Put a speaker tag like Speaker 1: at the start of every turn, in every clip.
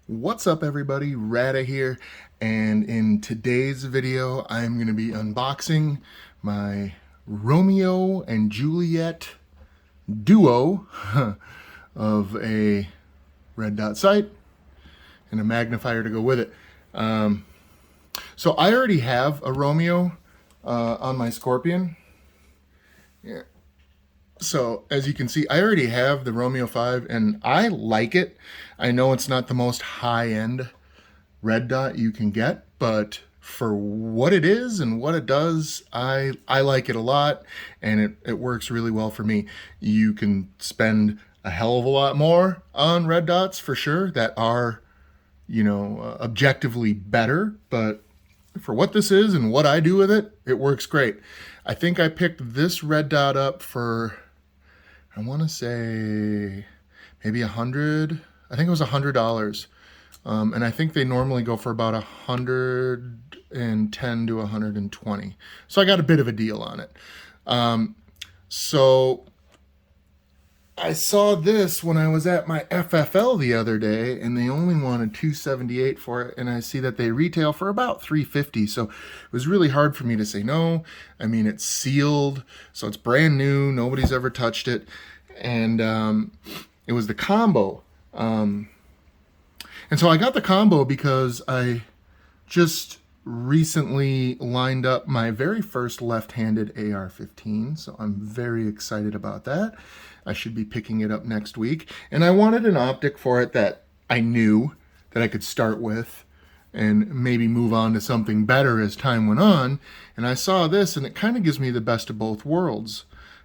Speaker 1: What's up everybody, Rada here, and in today's video I'm going to be unboxing my Romeo and Juliet duo of a red dot sight and a magnifier to go with it. So I already have a Romeo on my Scorpion. Yeah. So as you can see, I already have the Romeo 5 and I like it. I know it's not the most high-end red dot you can get, but for what it is and what it does, I like it a lot, and it works really well for me. You can spend a hell of a lot more on red dots for sure that are, objectively better, but for what this is and what I do with it, it works great. I think I picked this red dot up for, I want to say maybe $100. I think it was $100. And I think they normally go for about 110 to 120. So I got a bit of a deal on it. So I saw this when I was at my FFL the other day, and they only wanted $278 for it, and I see that they retail for about $350. So it was really hard for me to say no. I mean, it's sealed, so it's brand new. Nobody's ever touched it, and it was the combo. And so I got the combo because I just recently lined up my very first left-handed AR-15, so I'm very excited about that. I should be picking it up next week, and I wanted an optic for it that I knew that I could start with and maybe move on to something better as time went on, and I saw this and it kind of gives me the best of both worlds.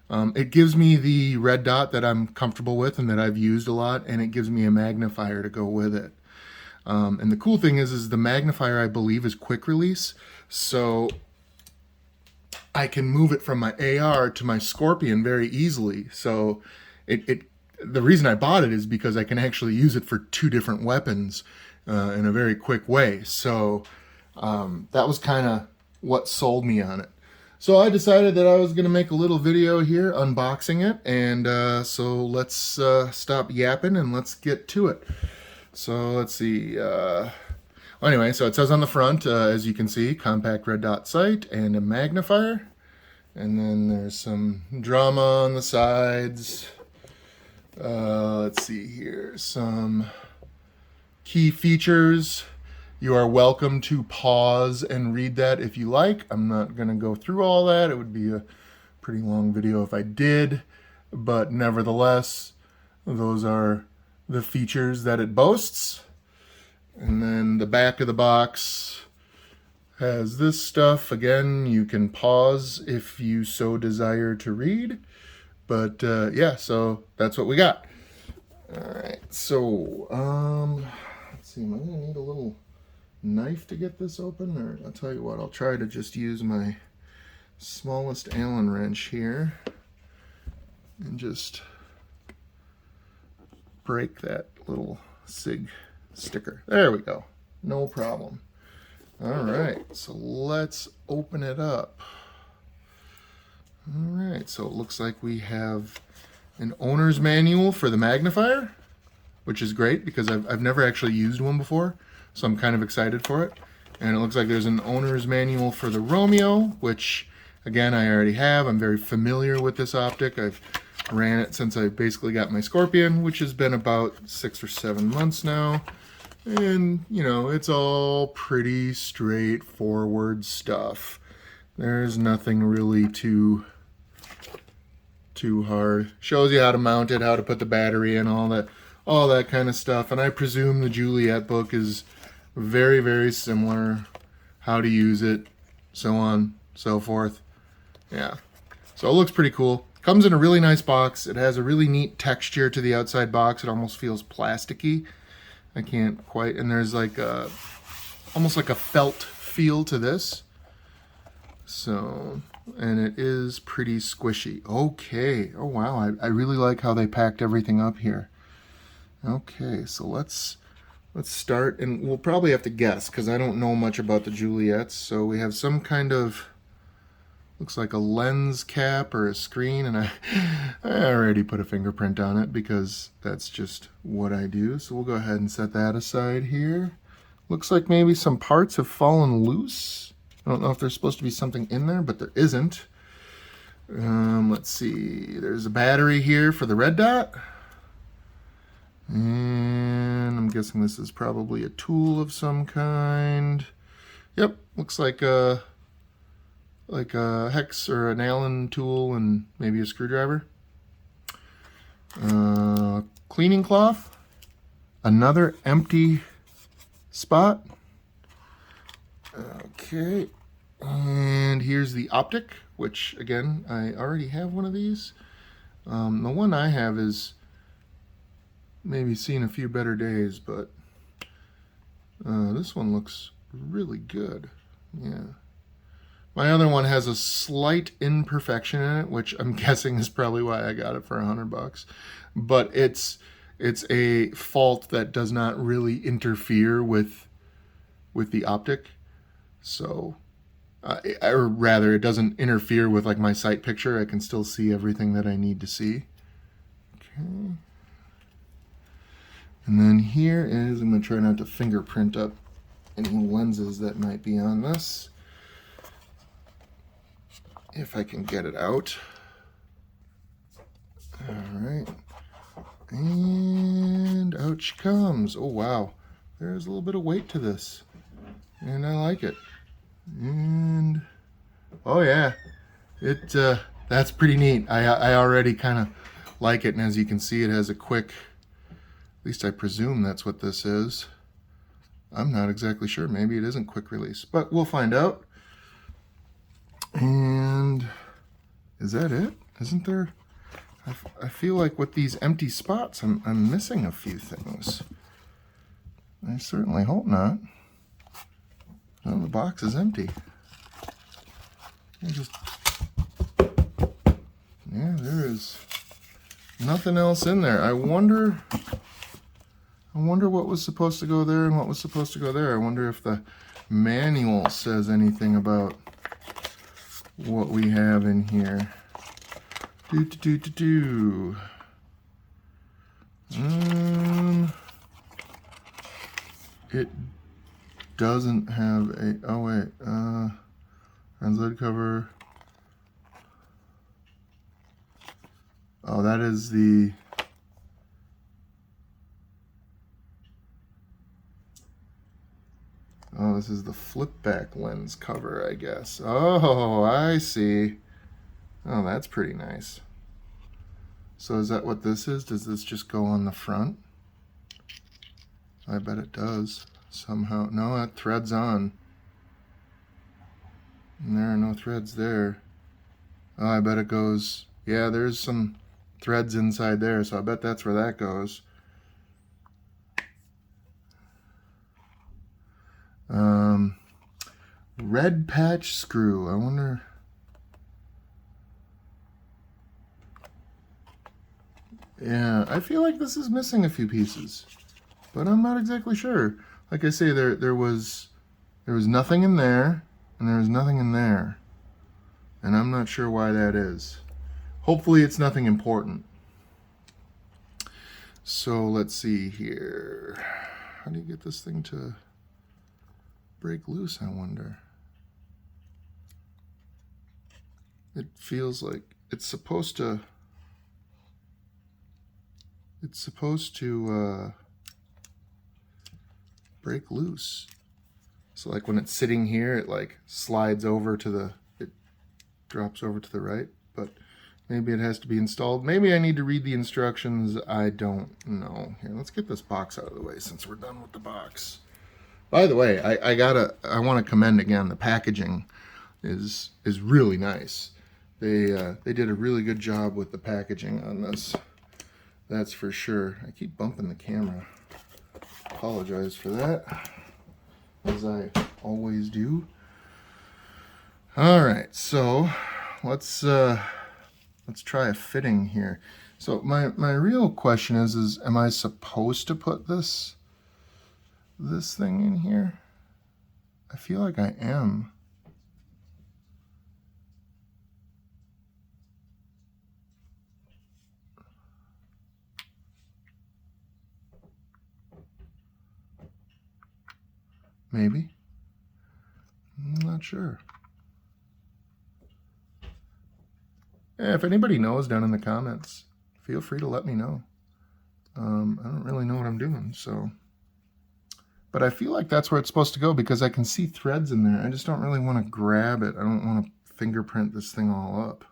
Speaker 1: It gives me the red dot that I'm comfortable with and that I've used a lot, and it gives me a magnifier to go with it. And the cool thing is the magnifier, I believe, is quick release, so I can move it from my AR to my Scorpion very easily. So the reason I bought it is because I can actually use it for two different weapons in a very quick way. So that was kind of what sold me on it. So I decided that I was going to make a little video here unboxing it, and so let's stop yapping and let's get to it. So let's see. Anyway, so it says on the front, as you can see, compact red dot sight and a magnifier. And then there's some drama on the sides. Let's see here. Some key features. You are welcome to pause and read that if you like. I'm not going to go through all that. It would be a pretty long video if I did. But nevertheless, those are the features that it boasts. And then the back of the box has this stuff. Again, you can pause if you so desire to read. But yeah, so that's what we got. All right, so let's see. Am I gonna need a little knife to get this open? Or I'll tell you what, I'll try to just use my smallest Allen wrench here and just break that little Sig sticker. There we go. No problem. All right, so let's open it up. All right, so it looks like we have an owner's manual for the magnifier, which is great because I've never actually used one before, so I'm kind of excited for it. And it looks like there's an owner's manual for the Romeo, which again I already have. I'm very familiar with this optic. I've ran it since I basically got my Scorpion, which has been about 6 or 7 months now. And, it's all pretty straightforward stuff. There's nothing really too hard. Shows you how to mount it, how to put the battery in, all that kind of stuff. And I presume the Juliet book is very, very similar. How to use it, so on, so forth. Yeah. So it looks pretty cool. Comes in a really nice box. It has a really neat texture to the outside box. It almost feels plasticky. I can't quite, and there's like almost like a felt feel to this. So, and it is pretty squishy. Okay. Oh wow, I really like how they packed everything up here. Okay, so let's start, and we'll probably have to guess because I don't know much about the Juliets. So we have some kind of Looks like a lens cap or a screen, and I already put a fingerprint on it because that's just what I do. So we'll go ahead and set that aside here. Looks like maybe some parts have fallen loose. I don't know if there's supposed to be something in there, but there isn't. Let's see. There's a battery here for the red dot. And I'm guessing this is probably a tool of some kind. Yep, looks like a hex or an Allen tool and maybe a screwdriver. Cleaning cloth. Another empty spot. Okay, and here's the optic, which again, I already have one of these. The one I have is maybe seen a few better days, but this one looks really good. Yeah. My other one has a slight imperfection in it, which I'm guessing is probably why I got it for $100. But it's a fault that does not really interfere with the optic. So, or rather, it doesn't interfere with like my sight picture. I can still see everything that I need to see. Okay. And then here is, I'm going to try not to fingerprint up any lenses that might be on this, if I can get it out. All right. And out she comes. Oh, wow. There's a little bit of weight to this. And I like it. And, oh yeah, that's pretty neat. I already kind of like it. And as you can see, it has a quick, at least I presume that's what this is. I'm not exactly sure. Maybe it isn't quick release, but we'll find out. And is that it? Isn't there? I feel like with these empty spots, I'm missing a few things. I certainly hope not. Well, the box is empty. Yeah, there is nothing else in there. I wonder what was supposed to go there and what was supposed to go there. I wonder if the manual says anything about what we have in here. It doesn't have a, oh wait, lid cover. Oh, that is the, oh, this is the flip back lens cover, I guess. Oh, I see. Oh, that's pretty nice. So is that what this is? Does this just go on the front? I bet it does. Somehow. No, that thread's on. And there are no threads there. Oh, I bet it goes, yeah, there's some threads inside there, so I bet that's where that goes. Red patch screw. I wonder. Yeah, I feel like this is missing a few pieces, but I'm not exactly sure. Like I say, there was nothing in there, and there was nothing in there, and I'm not sure why that is. Hopefully it's nothing important. So let's see here. How do you get this thing to break loose, I wonder? It feels like it's supposed to break loose. So like when it's sitting here, it like slides over to the, it drops over to the right, but maybe it has to be installed. Maybe I need to read the instructions. I don't know. Here, let's get this box out of the way since we're done with the box. By the way, I want to commend again, the packaging is really nice. They did a really good job with the packaging on this. That's for sure. I keep bumping the camera. Apologize for that, as I always do. All right, so let's try a fitting here. So my real question is am I supposed to put this thing in here? I feel like I am. Maybe. I'm not sure. Yeah, if anybody knows down in the comments, feel free to let me know. I don't really know what I'm doing, so. But I feel like that's where it's supposed to go because I can see threads in there. I just don't really want to grab it. I don't want to fingerprint this thing all up.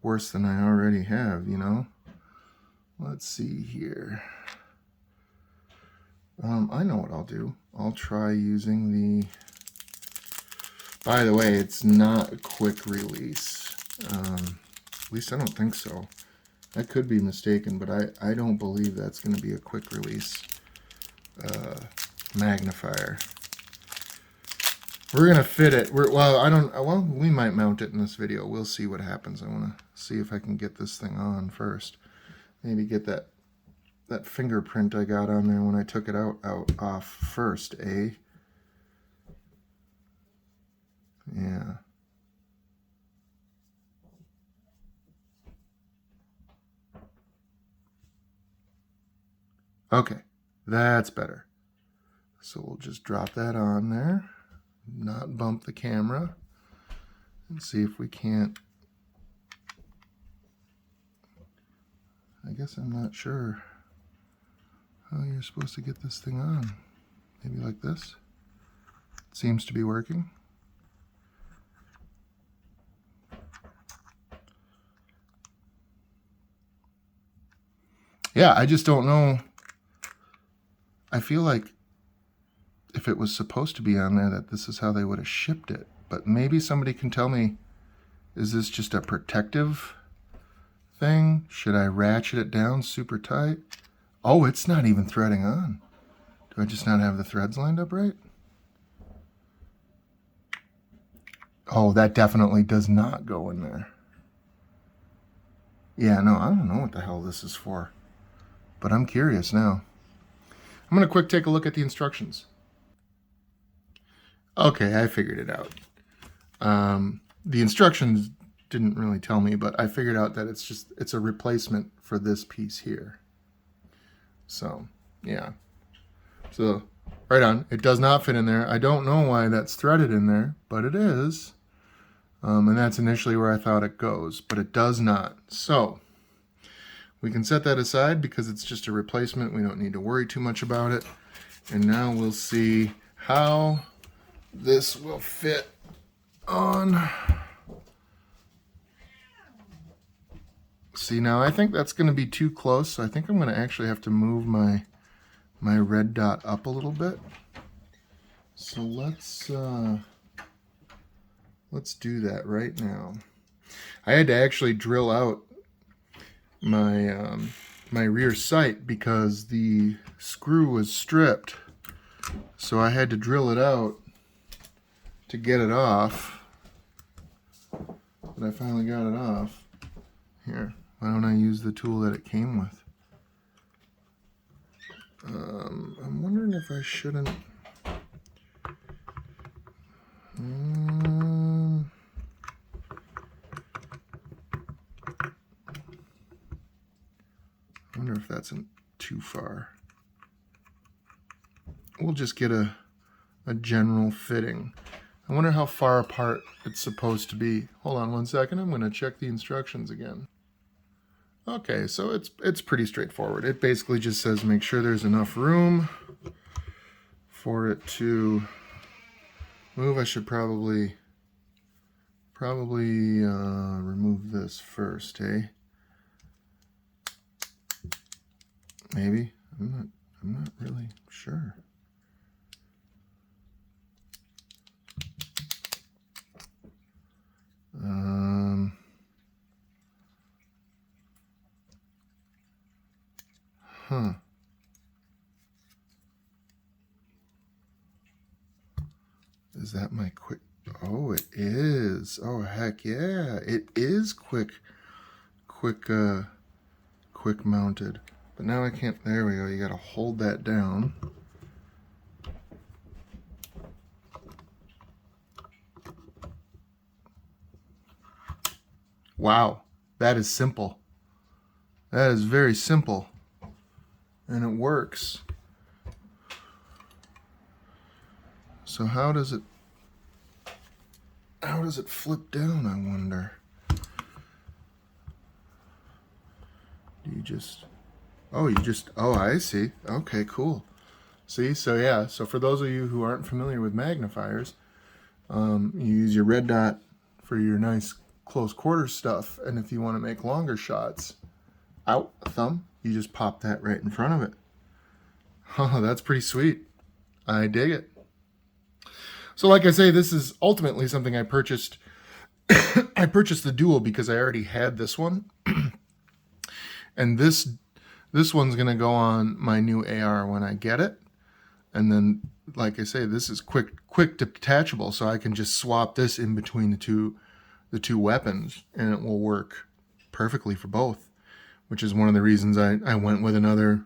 Speaker 1: Worse than I already have, you know? Let's see here. I know what I'll do. I'll try using the... By the way, it's not a quick release. At least I don't think so. I could be mistaken, but I don't believe that's going to be a quick release magnifier. We're going to fit it. Well, we might mount it in this video. We'll see what happens. I want to see if I can get this thing on first. Maybe get that fingerprint I got on there when I took it off first, eh? Yeah. Okay, that's better. So we'll just drop that on there, not bump the camera, and see if we can't. I guess I'm not sure how you're supposed to get this thing on. Maybe like this. It seems to be working. Yeah, I just don't know. I feel like if it was supposed to be on there that this is how they would have shipped it. But maybe somebody can tell me, is this just a protective thing? Should I ratchet it down super tight? Oh, it's not even threading on. Do I just not have the threads lined up right? Oh, that definitely does not go in there. Yeah, no, I don't know what the hell this is for. But I'm curious now. I'm going to quick take a look at the instructions. Okay, I figured it out. The instructions didn't really tell me, but I figured out that it's a replacement for this piece here. So, yeah. So, right on. It does not fit in there. I don't know why that's threaded in there, but it is. And that's initially where I thought it goes, but it does not. So, we can set that aside because it's just a replacement. We don't need to worry too much about it. And now we'll see how this will fit on. See, now I think that's going to be too close, so I think I'm going to actually have to move my red dot up a little bit. So let's do that right now. I had to actually drill out my my rear sight because the screw was stripped, so I had to drill it out to get it off. But I finally got it off. Here, why don't I use the tool that it came with? I'm wondering if I shouldn't. I wonder if that's too far. We'll just get a general fitting. I wonder how far apart it's supposed to be. Hold on one second. I'm going to check the instructions again. Okay, so it's pretty straightforward. It basically just says make sure there's enough room for it to move. I should probably remove this first, eh? Maybe. I'm not really sure. Huh. Is that my quick? Oh, it is. Oh, heck yeah. It is quick mounted. But now I can't. There we go. You got to hold that down. Wow. That is simple. That is very simple. And it works. So how does it flip down, I wonder? Do you just, oh, I see. Okay, cool. See, so yeah, so for those of you who aren't familiar with magnifiers, you use your red dot for your nice close quarters stuff, and if you want to make longer shots, out a thumb, you just pop that right in front of it. Oh, that's pretty sweet. I dig it. So like I say, this is ultimately something I purchased. I purchased the Dual because I already had this one. And this one's going to go on my new AR when I get it. And then, like I say, this is quick detachable, so I can just swap this in between the two weapons, and it will work perfectly for both, which is one of the reasons I went with another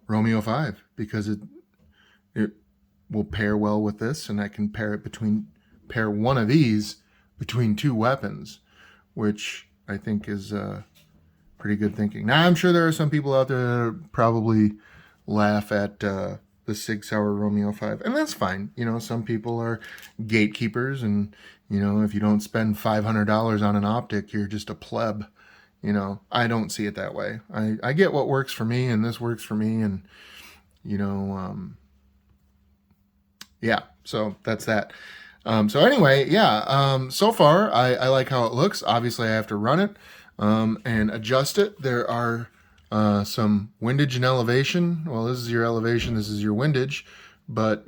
Speaker 1: Romeo 5, because it will pair well with this, and I can pair one of these between two weapons, which I think is pretty good thinking. Now, I'm sure there are some people out there that probably laugh at the Sig Sauer Romeo 5, and that's fine. You know, some people are gatekeepers, and, you know, if you don't spend $500 on an optic, you're just a pleb. You know, I don't see it that way. I get what works for me, and this works for me, and, you know, yeah, so that's that. So anyway, yeah, so far I like how it looks. Obviously I have to run it and adjust it. There are some windage and elevation. Well, this is your elevation, this is your windage, but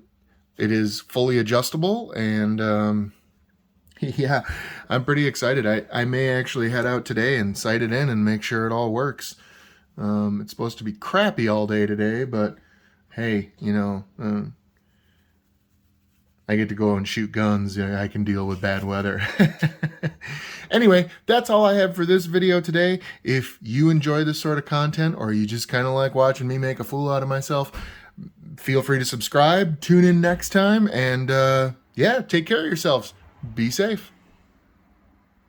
Speaker 1: it is fully adjustable, and yeah, I'm pretty excited. I may actually head out today and sight it in and make sure it all works. It's supposed to be crappy all day today, but hey, you know, I get to go and shoot guns. I can deal with bad weather. Anyway, that's all I have for this video today. If you enjoy this sort of content, or you just kind of like watching me make a fool out of myself, feel free to subscribe, tune in next time, and yeah, take care of yourselves. Be safe.